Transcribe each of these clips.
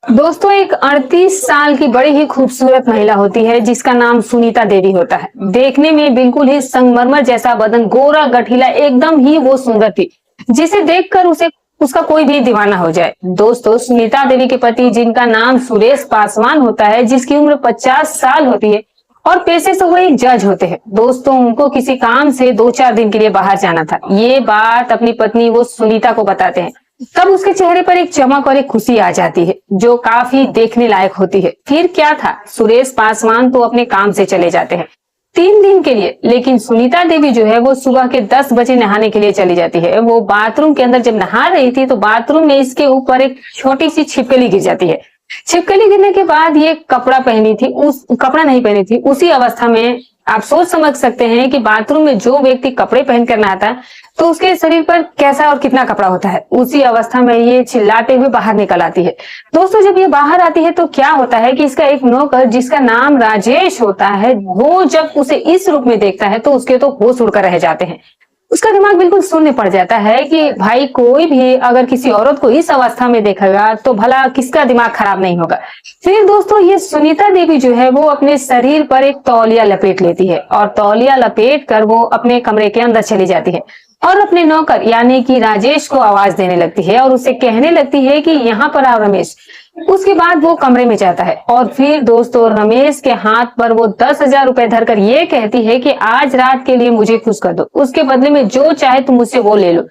दोस्तों, एक 38 साल की बड़ी ही खूबसूरत महिला होती है जिसका नाम सुनीता देवी होता है। देखने में बिल्कुल ही संगमरमर जैसा बदन, गोरा गठीला, एकदम ही वो सुंदर थी जिसे देखकर उसे उसका कोई भी दीवाना हो जाए। दोस्तों, सुनीता देवी के पति जिनका नाम सुरेश पासवान होता है, जिसकी उम्र 50 साल होती है और पेशे से वो एक जज होते हैं। दोस्तों, उनको किसी काम से 2-4 दिन के लिए बाहर जाना था। ये बात अपनी पत्नी वो सुनीता को बताते हैं। तब उसके चेहरे पर एक चमक और एक खुशी आ जाती है जो काफी देखने लायक होती है। फिर क्या था, सुरेश पासवान तो अपने काम से चले जाते हैं 3 दिन के लिए, लेकिन सुनीता देवी जो है वो सुबह के 10 बजे नहाने के लिए चली जाती है। वो बाथरूम के अंदर जब नहा रही थी तो बाथरूम में इसके ऊपर एक छोटी सी छिपकली गिर जाती है। छिपकली गिरने के बाद ये कपड़ा नहीं पहनी थी। उसी अवस्था में आप सोच समझ सकते हैं कि बाथरूम में जो व्यक्ति कपड़े पहन कर नहाता है तो उसके शरीर पर कैसा और कितना कपड़ा होता है। उसी अवस्था में ये चिल्लाते हुए बाहर निकल आती है। दोस्तों, जब ये बाहर आती है तो क्या होता है कि इसका एक नौकर जिसका नाम राजेश होता है, वो जब उसे इस रूप में देखता है तो उसके तो होश उड़कर रह जाते हैं। उसका दिमाग बिल्कुल शून्य पड़ जाता है कि भाई, कोई भी अगर किसी औरत को इस अवस्था में देखेगा तो भला किसका दिमाग खराब नहीं होगा। फिर दोस्तों, ये सुनीता देवी जो है वो अपने शरीर पर एक तौलिया लपेट लेती है और तौलिया लपेट कर वो अपने कमरे के अंदर चली जाती है और अपने नौकर यानी कि राजेश को आवाज देने लगती है और उसे कहने लगती है कि यहाँ पर आओ रमेश। उसके बाद वो कमरे में जाता है और फिर दोस्तों, रमेश के हाथ पर वो 10,000 रुपए धरकर ये कहती है कि आज रात के लिए मुझे खुश कर दो, उसके बदले में जो चाहे तुम मुझसे वो ले लो।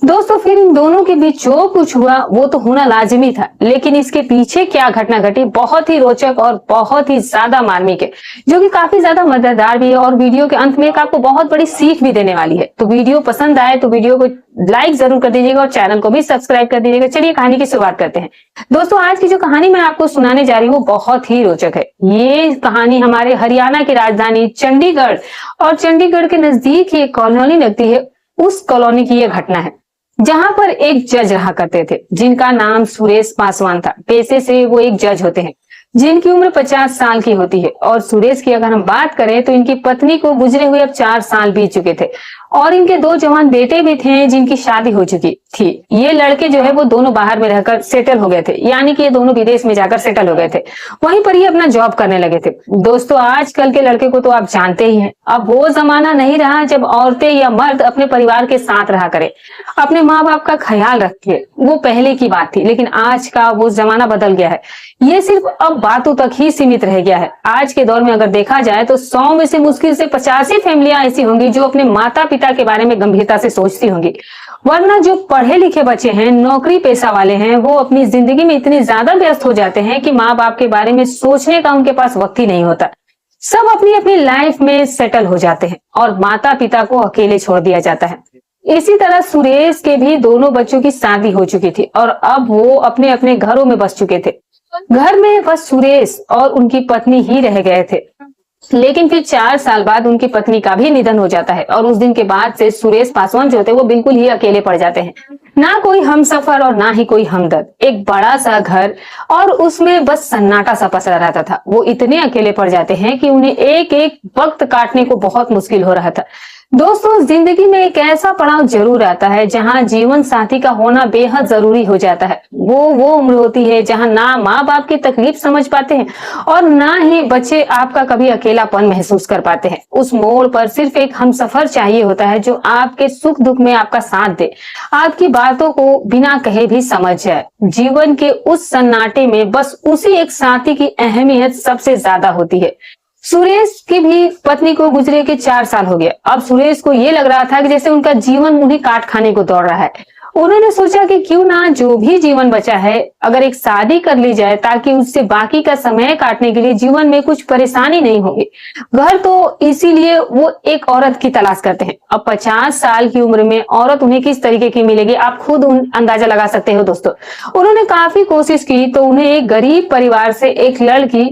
दोस्तों, फिर इन दोनों के बीच जो कुछ हुआ वो तो होना लाजिमी था, लेकिन इसके पीछे क्या घटना घटी बहुत ही रोचक और बहुत ही ज्यादा मार्मिक है, जो कि काफी ज्यादा मजेदार भी है और वीडियो के अंत में एक आपको बहुत बड़ी सीख भी देने वाली है। तो वीडियो पसंद आए तो वीडियो को लाइक जरूर कर दीजिएगा और चैनल को भी सब्सक्राइब कर दीजिएगा। चलिए कहानी की शुरुआत करते हैं। दोस्तों, आज की जो कहानी मैं आपको सुनाने जा रही हूँ बहुत ही रोचक है। ये कहानी हमारे हरियाणा की राजधानी चंडीगढ़ और चंडीगढ़ के नजदीक ही एक कॉलोनी लगती है, उस कॉलोनी की यह घटना है जहां पर एक जज रहा करते थे जिनका नाम सुरेश पासवान था। पेशे से वो एक जज होते हैं जिनकी उम्र 50 साल की होती है। और सुरेश की अगर हम बात करें तो इनकी पत्नी को गुजरे हुए अब 4 साल बीत चुके थे और इनके 2 जवान बेटे भी थे जिनकी शादी हो चुकी थी। ये लड़के जो है वो दोनों बाहर में रहकर सेटल हो गए थे, यानी कि ये दोनों विदेश में जाकर सेटल हो गए थे। वहीं पर ये अपना जॉब करने लगे थे। दोस्तों, आजकल के लड़के को तो आप जानते ही हैं, अब वो जमाना नहीं रहा जब औरतें या मर्द अपने परिवार के साथ रहा करे, अपने माँ बाप का ख्याल रखे। वो पहले की बात थी, लेकिन आज का वो जमाना बदल गया है। ये सिर्फ अब बातों तक ही सीमित रह गया है। आज के दौर में अगर देखा जाए तो 100 में से मुश्किल से 85 फैमिलियां ऐसी होंगी जो अपने माता पिता के बारे में गंभीरता से सोचती होंगी। वरना जो पढ़े लिखे बच्चे हैं, नौकरी पेशा वाले हैं, वो अपनी जिंदगी में इतने ज्यादा व्यस्त हो जाते हैं कि माँ बाप के बारे में सोचने का उनके पास वक्त ही नहीं होता। सब अपनी अपनी लाइफ में सेटल हो जाते हैं और माता पिता को अकेले छोड़ दिया जाता है। इसी तरह सुरेश के भी दोनों बच्चों की शादी हो चुकी थी और अब वो अपने अपने घरों में बस चुके थे। घर में बस सुरेश और उनकी पत्नी ही रह गए थे। लेकिन फिर 4 साल बाद उनकी पत्नी का भी निधन हो जाता है और उस दिन के बाद से सुरेश पासवान जो थे वो बिल्कुल ही अकेले पड़ जाते हैं। ना कोई हमसफर और ना ही कोई हमदर्द। एक बड़ा सा घर और उसमें बस सन्नाटा सा पसरा रहता था। वो इतने अकेले पड़ जाते हैं कि उन्हें एक एक वक्त काटने को बहुत मुश्किल हो रहा था। दोस्तों, जिंदगी में एक ऐसा पड़ाव जरूर आता है जहां जीवन साथी का होना बेहद जरूरी हो जाता है। वो उम्र होती है जहां ना माँ बाप की तकलीफ समझ पाते हैं और ना ही बच्चे आपका कभी अकेलापन महसूस कर पाते हैं। उस मोड़ पर सिर्फ एक हमसफर चाहिए होता है जो आपके सुख दुख में आपका साथ दे, आपकी बातों को बिना कहे भी समझ जाए। जीवन के उस सन्नाटे में बस उसी एक साथी की अहमियत सबसे ज्यादा होती है। सुरेश की भी पत्नी को गुजरे के 4 साल हो गए। अब सुरेश को ये लग रहा था कि जैसे उनका जीवन उन्हें काट खाने को दौड़ रहा है। उन्होंने सोचा कि क्यों ना जो भी जीवन बचा है अगर एक शादी कर ली जाए, ताकि उससे बाकी का समय काटने के लिए जीवन में कुछ परेशानी नहीं होगी। घर तो इसीलिए वो एक औरत की तलाश करते हैं। अब 50 साल की उम्र में औरत उन्हें किस तरीके की मिलेगी, आप खुद अंदाजा लगा सकते हो। दोस्तों, उन्होंने काफी कोशिश की तो उन्हें एक गरीब परिवार से एक लड़की,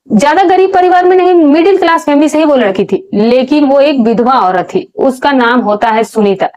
ज्यादा गरीब परिवार में नहीं, मिडिल क्लास फैमिली से ही वो लड़की थी, लेकिन वो एक विधवा औरत थी। उसका नाम होता है सुनीता।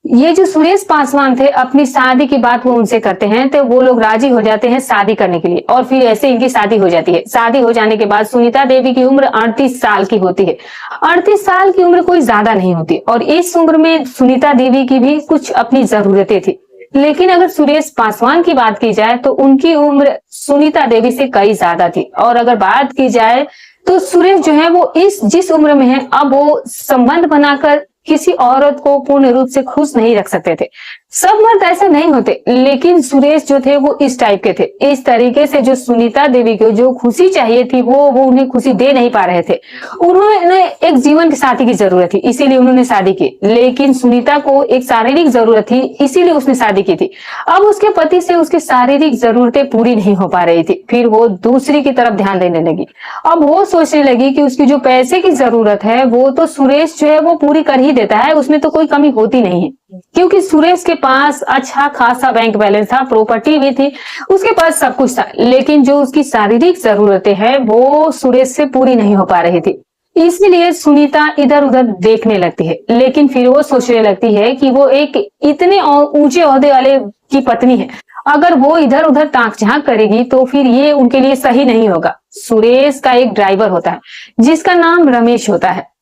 ये जो सुरेश पासवान थे, अपनी शादी की बात वो उनसे करते हैं तो वो लोग राजी हो जाते हैं शादी करने के लिए और फिर ऐसे इनकी शादी हो जाती है। शादी हो जाने के बाद सुनीता देवी की उम्र 38 साल की होती है। 38 साल की उम्र कोई ज्यादा नहीं होती और इस उम्र में सुनीता देवी की भी कुछ अपनी जरूरतें थी। लेकिन अगर सुरेश पासवान की बात की जाए तो उनकी उम्र सुनीता देवी से कई ज्यादा थी। और अगर बात की जाए तो सुरेश जो है वो इस जिस उम्र में है, अब वो संबंध बनाकर किसी औरत को पूर्ण रूप से खुश नहीं रख सकते थे। सब मर्द ऐसे नहीं होते, लेकिन सुरेश जो थे वो इस टाइप के थे। इस तरीके से जो सुनीता देवी को जो खुशी चाहिए थी वो उन्हें खुशी दे नहीं पा रहे थे। उन्होंने एक जीवन के साथी की जरूरत थी, इसीलिए उन्होंने शादी की। लेकिन सुनीता को एक शारीरिक जरूरत थी, इसीलिए उसने शादी की थी। अब उसके पति से उसकी शारीरिक जरूरतें पूरी नहीं हो पा रही थी, फिर वो दूसरी की तरफ ध्यान देने लगी। अब वो सोचने लगी कि उसकी जो पैसे की जरूरत है वो तो सुरेश जो है वो पूरी कर ही देता है, उसमें तो कोई कमी होती नहीं है, क्योंकि सुरेश के पास अच्छा खासा बैंक बैलेंस था, प्रॉपर्टी भी थी, उसके पास सब कुछ था। लेकिन जो उसकी शारीरिक जरूरतें हैं वो सुरेश से पूरी नहीं हो पा रही थी। इसीलिए सुनीता इधर उधर देखने लगती है। लेकिन फिर वो सोचने लगती है कि वो एक इतने ऊंचे ओहदे वाले की पत्नी है, अगर वो इधर उधर ताक झांक करेगी तो फिर ये उनके लिए सही नहीं होगा। सुरेश का एक ड्राइवर होता है जिसका नाम रमेश होता है।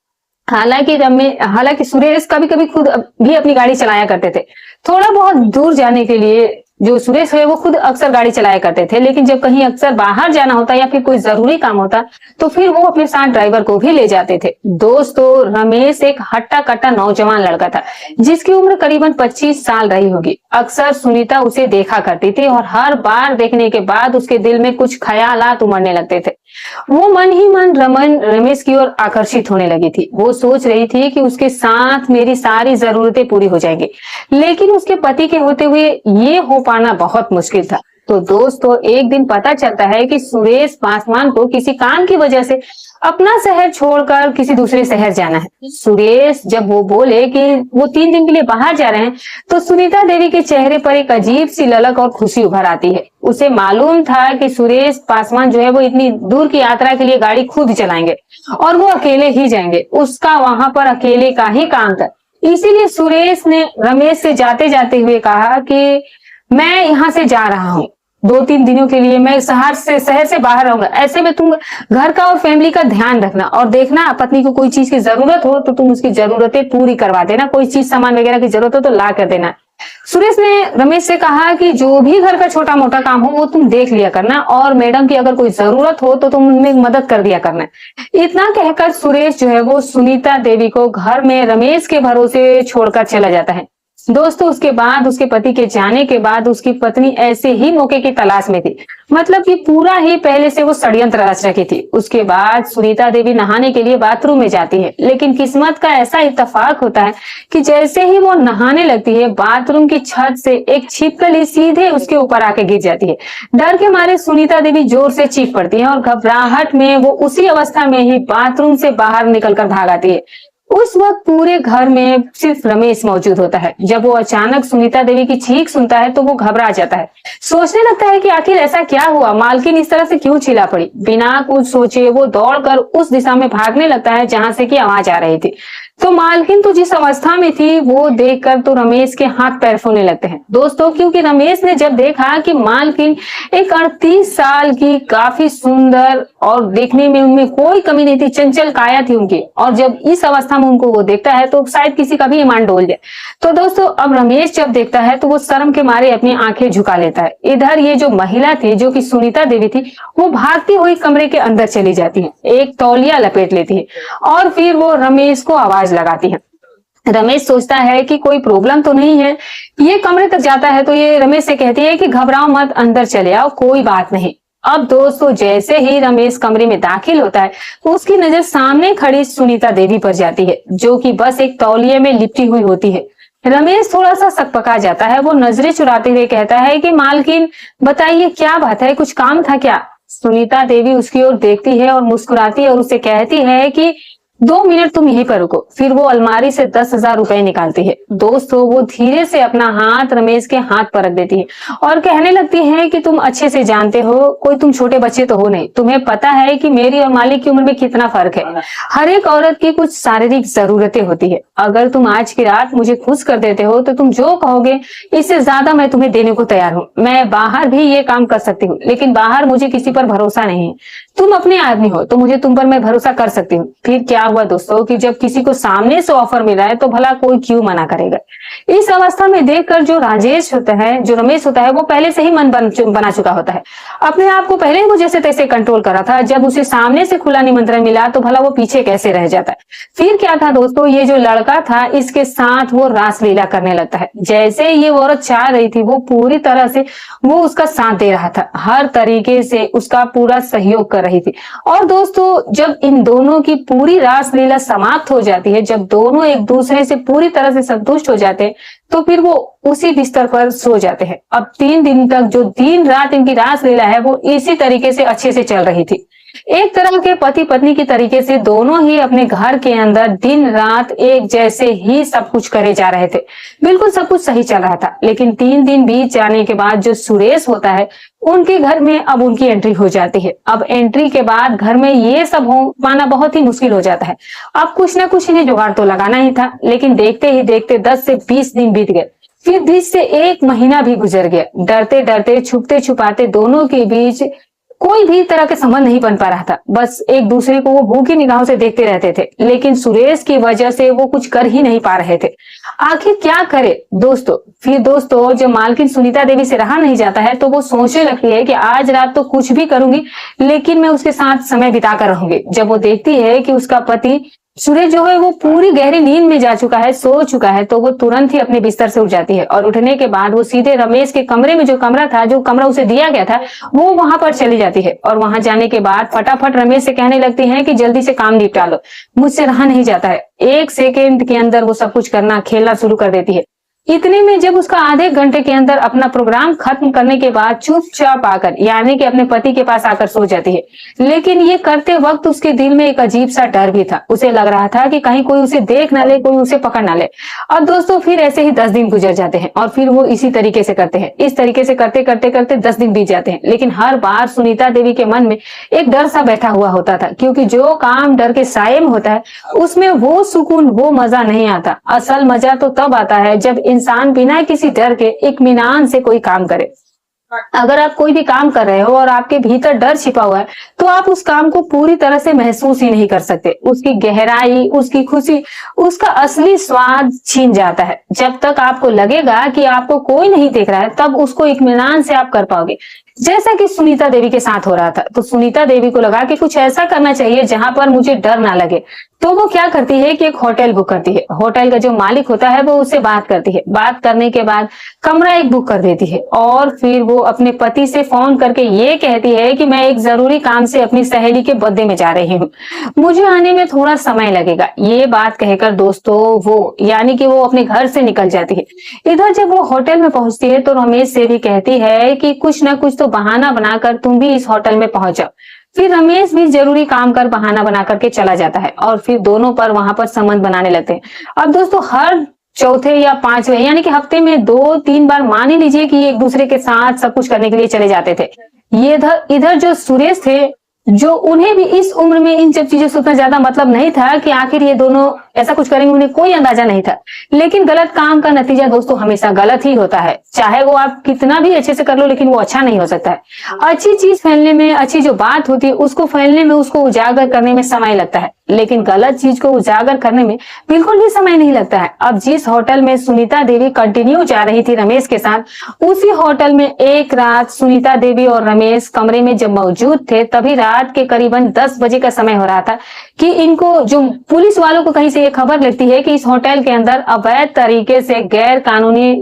हालांकि सुरेश कभी कभी खुद भी अपनी गाड़ी चलाया करते थे। थोड़ा बहुत दूर जाने के लिए जो सुरेश है वो खुद अक्सर गाड़ी चलाया करते थे, लेकिन जब कहीं अक्सर बाहर जाना होता या फिर कोई जरूरी काम होता तो फिर वो अपने साथ ड्राइवर को भी ले जाते थे। दोस्तों, रमेश एक हट्टा कट्टा नौजवान लड़का था जिसकी उम्र करीबन 25 साल रही होगी। अक्सर सुनीता उसे देखा करती थी और हर बार देखने के बाद उसके दिल में कुछ ख्यालात उमड़ने लगते थे। वो मन ही मन रमेश की ओर आकर्षित होने लगी थी। वो सोच रही थी कि उसके साथ मेरी सारी जरूरतें पूरी हो जाएंगी, लेकिन उसके पति के होते हुए ये हो पाना बहुत मुश्किल था। तो दोस्तों, एक दिन पता चलता है कि सुरेश पासवान को किसी काम की वजह से अपना शहर छोड़कर किसी दूसरे शहर जाना है। सुरेश जब वो बोले कि वो 3 दिन के लिए बाहर जा रहे हैं तो सुनीता देवी के चेहरे पर एक अजीब सी ललक और खुशी उभर आती है। उसे मालूम था कि सुरेश पासवान जो है वो इतनी दूर की यात्रा के लिए गाड़ी खुद चलाएंगे और वो अकेले ही जाएंगे। उसका वहां पर अकेले का ही काम था। इसीलिए सुरेश ने रमेश से जाते जाते हुए कहा कि मैं यहाँ से जा रहा हूँ, 2-3 दिनों के लिए मैं शहर से बाहर रहूंगा। ऐसे में तुम घर का और फैमिली का ध्यान रखना और देखना पत्नी को कोई चीज की जरूरत हो तो तुम उसकी जरूरतें पूरी करवा देना, कोई चीज सामान वगैरह की जरूरत हो तो ला कर देना। सुरेश ने रमेश से कहा कि जो भी घर का छोटा मोटा काम हो वो तुम देख लिया करना और मैडम की अगर कोई जरूरत हो तो तुम उनमें मदद कर दिया करना। इतना कहकर सुरेश जो है वो सुनीता देवी को घर में रमेश के भरोसे छोड़कर चला जाता है। दोस्तों, उसके बाद उसके पति के जाने के बाद उसकी पत्नी ऐसे ही मौके की तलाश में थी, मतलब कि पूरा ही पहले से वो षड्यंत्र रच रखी थी। उसके बाद सुनीता देवी नहाने के लिए बाथरूम में जाती है, लेकिन किस्मत का ऐसा इत्तेफाक होता है कि जैसे ही वो नहाने लगती है बाथरूम की छत से एक छिपकली सीधे उसके ऊपर आके गिर जाती है। डर के मारे सुनीता देवी जोर से चीख पड़ती है और घबराहट में वो उसी अवस्था में ही बाथरूम से बाहर निकलकर भाग आती है। उस वक्त पूरे घर में सिर्फ रमेश मौजूद होता है। जब वो अचानक सुनीता देवी की चीख सुनता है तो वो घबरा जाता है, सोचने लगता है कि आखिर ऐसा क्या हुआ, मालकिन इस तरह से क्यों चिल्ला पड़ी। बिना कुछ सोचे वो दौड़कर उस दिशा में भागने लगता है जहां से की आवाज आ रही थी। तो मालकिन तो जिस अवस्था में थी वो देखकर तो रमेश के हाथ पैर फूलने लगते हैं। दोस्तों, क्योंकि रमेश ने जब देखा कि मालकिन एक 38 साल की काफी सुंदर और देखने में उनमें कोई कमी नहीं थी, चंचल काया थी उनकी, और जब इस अवस्था में उनको वो देखता है तो शायद किसी का भी ईमान डोल जाए। तो दोस्तों, अब रमेश जब देखता है तो वो शर्म के मारे अपनी आंखें झुका लेता है। इधर ये जो महिला थी जो कि सुनीता देवी थी वो भागती हुई कमरे के अंदर चली जाती है, एक तौलिया लपेट लेती है और फिर वो रमेश को आवाज लगाती है। रमेश सोचता है कि कोई प्रॉब्लम तो नहीं है। ये कमरे तक जाता है तो ये रमेश से कहती है कि घबराओ मत, अंदर चले आओ, कोई बात नहीं। अब दोस्तों, जैसे ही रमेश कमरे में दाखिल होता है तो उसकी नजर सामने खड़ी सुनीता देवी पर जाती है जो कि बस एक तौलिए में लिपटी हुई होती है। रमेश थोड़ा सा सकपका जाता है। वो नजरें चुराते हुए कहता है कि मालकिन बताइए क्या बात है, कुछ काम था क्या? सुनीता देवी उसकी ओर देखती है और मुस्कुराती है और उसे कहती है कि 2 मिनट तुम यहीं पर रुको। फिर वो अलमारी से 10,000 रुपए निकालती है। दोस्तों, वो धीरे से अपना हाथ रमेश के हाथ पर रख देती है और कहने लगती है कि तुम अच्छे से जानते हो, कोई तुम छोटे बच्चे तो हो नहीं, तुम्हें पता है कि मेरी और मालिक की उम्र में कितना फर्क है। हर एक औरत की कुछ शारीरिक जरूरतें होती है। अगर तुम आज की रात मुझे खुश कर देते हो तो तुम जो कहोगे इससे ज्यादा मैं तुम्हें देने को तैयार हूँ। मैं बाहर भी ये काम कर सकती हूँ, लेकिन बाहर मुझे किसी पर भरोसा नहीं है। तुम अपने आदमी हो तो मुझे तुम पर मैं भरोसा कर सकती हूँ। फिर क्या हुआ दोस्तों कि जब किसी को सामने से ऑफर मिला है तो भला कोई क्यों मना करेगा। इस अवस्था में देखकर जो राजेश होता है, जो रमेश होता है, वो पहले से ही मन बना चुका होता है। अपने आप को पहले ही वो जैसे तैसे कंट्रोल करा था। जब उसे सामने से खुला निमंत्रण मिला तो भला वो पीछे कैसे रह जाता है। फिर क्या था दोस्तों, ये जो लड़का था इसके साथ वो रासलीला करने लगता है। जैसे ये औरत चाह रही थी वो पूरी तरह से वो उसका साथ दे रहा था, हर तरीके से उसका पूरा सहयोग कर रही थी। और दोस्तों जब इन दोनों की पूरी रासलीला समाप्त हो जाती है, जब दोनों एक दूसरे से पूरी तरह से संतुष्ट हो जाते हैं, तो फिर वो उसी बिस्तर पर सो जाते हैं। अब 3 दिन तक जो दिन रात इनकी रासलीला है वो इसी तरीके से अच्छे से चल रही थी। एक तरह के पति पत्नी की तरीके से दोनों ही अपने घर के अंदर दिन रात एक जैसे ही सब कुछ करे जा रहे थे। बिल्कुल सब कुछ सही चल रहा था। लेकिन 3 दिन बीत जाने के बाद जो सुरेश होता है उनके घर में अब उनकी एंट्री हो जाती है। अब एंट्री के बाद घर में ये सब हो पाना बहुत ही मुश्किल हो जाता है। अब कुछ ना कुछ इन्हें जुगाड़ तो लगाना ही था। लेकिन देखते ही देखते 10 से 20 दिन बीत गए। फिर बीच से 1 महीना भी गुजर गया। डरते डरते छुपते छुपाते दोनों के बीच कोई भी तरह के संबंध नहीं बन पा रहा था। बस एक दूसरे को वो भूखी निगाहों से देखते रहते थे। लेकिन सुरेश की वजह से वो कुछ कर ही नहीं पा रहे थे। आखिर क्या करे दोस्तों। फिर दोस्तों जब मालकिन सुनीता देवी से रहा नहीं जाता है तो वो सोचने लगती है कि आज रात तो कुछ भी करूंगी लेकिन मैं उसके साथ समय बिता कर रहूंगी। जब वो देखती है कि उसका पति सूरज जो है वो पूरी गहरी नींद में जा चुका है, सो चुका है, तो वो तुरंत ही अपने बिस्तर से उठ जाती है और उठने के बाद वो सीधे रमेश के कमरे में, जो कमरा था, जो कमरा उसे दिया गया था, वो वहां पर चली जाती है। और वहां जाने के बाद फटाफट रमेश से कहने लगती है कि जल्दी से काम निपटा लो, मुझसे रहा नहीं जाता है। 1 सेकेंड के अंदर वो सब कुछ करना, खेलना शुरू कर देती है। इतने में जब उसका आधे घंटे के अंदर अपना प्रोग्राम खत्म करने के बाद चुपचाप आकर यानी कि अपने पति के पास आकर सो जाती है। लेकिन ये करते वक्त उसके दिल में एक अजीब सा डर भी था। उसे लग रहा था कि कहीं कोई उसे देख ना ले, कोई उसे पकड़ ना ले। और दोस्तों फिर ऐसे ही 10 दिन गुजर जाते हैं और फिर वो इसी तरीके से करते हैं। इस तरीके से करते करते करते 10 दिन बीत जाते हैं। लेकिन हर बार सुनीता देवी के मन में एक डर सा बैठा हुआ होता था, क्योंकि जो काम डर के साये में होता है उसमें वो सुकून, वो मजा नहीं आता। असल मजा तो तब आता है जब इंसान बिना किसी डर के इत्मीनान से कोई काम करे। अगर आप कोई भी काम कर रहे हो और आपके भीतर डर छिपा हुआ है तो आप उस काम को पूरी तरह से महसूस ही नहीं कर सकते। उसकी गहराई, उसकी खुशी, उसका असली स्वाद छीन जाता है। जब तक आपको लगेगा कि आपको कोई नहीं देख रहा है तब उसको इत्मीनान से आप कर पाओगे। जैसा कि सुनीता देवी के साथ हो रहा था। तो सुनीता देवी को लगा कि कुछ ऐसा करना चाहिए जहां पर मुझे डर ना लगे। तो वो क्या करती है कि एक होटल बुक करती है। होटल का जो मालिक होता है वो उससे बात करती है। बात करने के बाद कमरा एक बुक कर देती है और फिर वो अपने पति से फोन करके ये कहती है कि मैं एक जरूरी काम से अपनी सहेली के बर्थडे में जा रही हूँ, मुझे आने में थोड़ा समय लगेगा। ये बात कहकर दोस्तों वो यानी कि वो अपने घर से निकल जाती है। इधर जब वो होटल में पहुंचती है तो रमेश से भी कहती है कि कुछ ना कुछ तो बहाना बनाकर तुम भी इस होटल में पहुंच जाओ। फिर रमेश भी जरूरी काम कर बहाना बना करके चला जाता है और फिर दोनों पर वहां पर संबंध बनाने लगते हैं। अब दोस्तों हर चौथे या 5वें यानी कि हफ्ते में 2-3 बार मान ही लीजिए कि एक दूसरे के साथ सब कुछ करने के लिए चले जाते थे। ये इधर जो सुरेश थे, जो उन्हें भी इस उम्र में इन सब चीजों से उतना ज्यादा मतलब नहीं था कि आखिर ये दोनों ऐसा कुछ करेंगे, उन्हें कोई अंदाजा नहीं था। लेकिन गलत काम का नतीजा दोस्तों हमेशा गलत ही होता है। चाहे वो आप कितना भी अच्छे से कर लो लेकिन वो अच्छा नहीं हो सकता है। अच्छी चीज फैलने में, अच्छी जो बात होती है उसको फैलने में, उसको उजागर करने में समय लगता है, लेकिन गलत चीज को उजागर करने में बिल्कुल भी समय नहीं लगता है। अब जिस होटल में सुनीता देवी कंटिन्यू जा रही थी रमेश के साथ, उसी होटल में एक रात सुनीता देवी और रमेश कमरे में जब मौजूद थे तभी रात के करीबन 10 बजे का समय हो रहा था कि इनको जो पुलिस वालों को कहीं से ये खबर लेती है कि इस होटल के अंदर अवैध तरीके से गैर कानूनी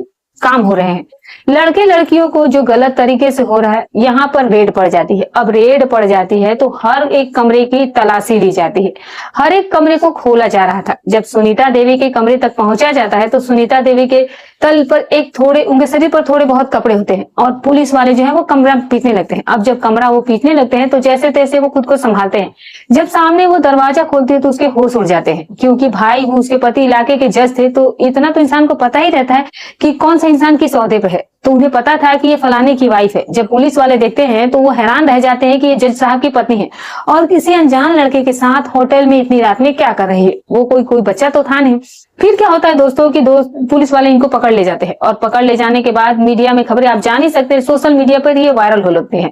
काम हो रहे हैं। लड़के लड़कियों को जो गलत तरीके से हो रहा है, यहाँ पर रेड पड़ जाती है। अब रेड पड़ जाती है तो हर एक कमरे की तलाशी ली जाती है, हर एक कमरे को खोला जा रहा था। जब सुनीता देवी के कमरे तक पहुंचा जाता है तो सुनीता देवी के तल पर उनके शरीर पर थोड़े बहुत कपड़े होते हैं और पुलिस वाले जो है वो कमरा पीटने लगते हैं। अब जब कमरा वो पीटने लगते हैं तो जैसे तैसे वो खुद को संभालते हैं। जब सामने वो दरवाजा खोलती है तो उसके होश उड़ जाते हैं, क्योंकि भाई वो उसके पति इलाके के जज थे तो इतना तो इंसान को पता ही रहता है कि कौन सा इंसान किस ओहदे पे है। तो उन्हें पता था कि ये फलाने की वाइफ है। जब पुलिस वाले देखते हैं तो वो हैरान रह जाते हैं कि ये जज साहब की पत्नी है और किसी अनजान लड़के के साथ होटल में इतनी रात में क्या कर रही है। वो कोई बच्चा तो था नहीं। फिर क्या होता है दोस्तों कि पुलिस वाले इनको पकड़ ले जाते हैं और पकड़ ले जाने के बाद मीडिया में खबरें आप जान ही सकते हैं, सोशल मीडिया पर ये वायरल हो लगती है।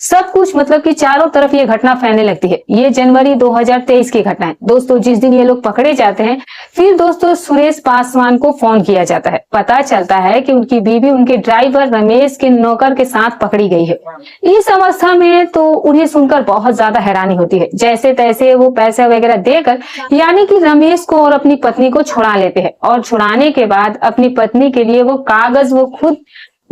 सब कुछ मतलब कि चारों तरफ ये घटना फैलने लगती है। ये जनवरी 2023 की घटना है दोस्तों, जिस दिन ये लोग पकड़े जाते हैं। फिर दोस्तों सुरेश पासवान को फोन किया जाता है। पता चलता है कि उनकी बीवी उनके ड्राइवर रमेश के नौकर के साथ पकड़ी गई है। इस अवस्था में तो उन्हें सुनकर बहुत ज्यादा हैरानी होती है। जैसे तैसे वो पैसे वगैरह देकर यानी कि रमेश को और अपनी पत्नी को छुड़ा लेते हैं, और छुड़ाने के बाद अपनी पत्नी के लिए वो कागज वो खुद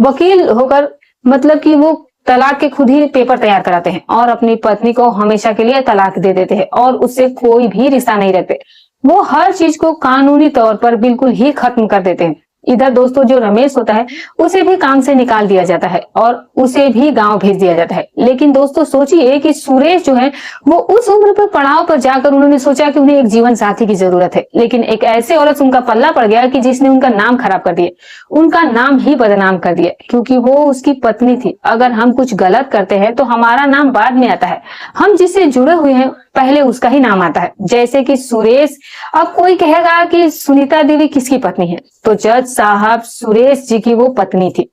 वकील होकर मतलब कि वो तलाक के खुद ही पेपर तैयार कराते हैं और अपनी पत्नी को हमेशा के लिए तलाक दे देते हैं और उससे कोई भी रिश्ता नहीं रखते। वो हर चीज को कानूनी तौर पर बिल्कुल ही खत्म कर देते हैं। इधर दोस्तों जो रमेश होता है उसे भी काम से निकाल दिया जाता है और उसे भी गांव भेज दिया जाता है। लेकिन दोस्तों सोचिए कि सुरेश जो है वो उस उम्र पर पड़ाव पर जाकर उन्होंने सोचा कि उन्हें एक जीवन साथी की जरूरत है, लेकिन एक ऐसे औरत उनका पल्ला पड़ गया कि जिसने उनका नाम खराब कर दिया, उनका नाम ही बदनाम कर दिया, क्योंकि वो उसकी पत्नी थी। अगर हम कुछ गलत करते हैं तो हमारा नाम बाद में आता है, हम जिससे जुड़े हुए हैं पहले उसका ही नाम आता है। जैसे कि सुरेश, अब कोई कहेगा कि सुनीता देवी किसकी पत्नी है, तो जज साहब सुरेश जी की वो पत्नी थी।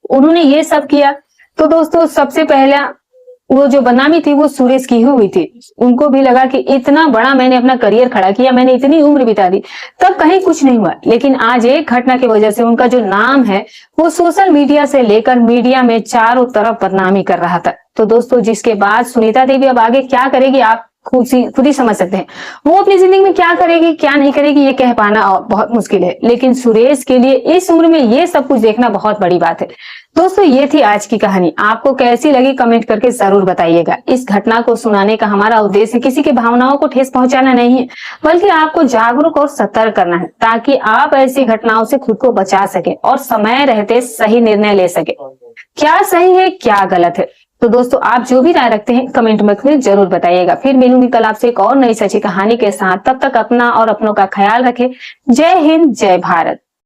उन्होंने ये सब किया तो दोस्तों सबसे पहला वो जो बदनामी थी वो सुरेश की ही हुई थी। उनको भी लगा कि इतना बड़ा मैंने अपना करियर खड़ा किया, मैंने इतनी उम्र बिता दी, तब कहीं कुछ नहीं हुआ। लेकिन आज एक घटना की वजह से उनका जो नाम है वो सोशल मीडिया से लेकर मीडिया में चारों तरफ बदनामी कर रहा था। तो दोस्तों जिसके बाद सुनीता देवी अब आगे क्या करेगी आप खुद ही समझ सकते हैं। वो अपनी जिंदगी में क्या करेगी क्या नहीं करेगी ये कह पाना बहुत मुश्किल है, लेकिन सुरेश के लिए इस उम्र में ये सब कुछ देखना बहुत बड़ी बात है। दोस्तों ये थी आज की कहानी, आपको कैसी लगी कमेंट करके जरूर बताइएगा। इस घटना को सुनाने का हमारा उद्देश्य किसी की भावनाओं को ठेस पहुंचाना नहीं है, बल्कि आपको जागरूक और सतर्क करना है, ताकि आप ऐसी घटनाओं से खुद को बचा सके और समय रहते सही निर्णय ले सके। क्या सही है क्या गलत है, तो दोस्तों आप जो भी राय रखते हैं कमेंट बॉक्स में जरूर बताइएगा। फिर मिलूंगी कल आपसे एक और नई सच्ची कहानी के साथ। तब तक अपना और अपनों का ख्याल रखें। जय हिंद जय भारत।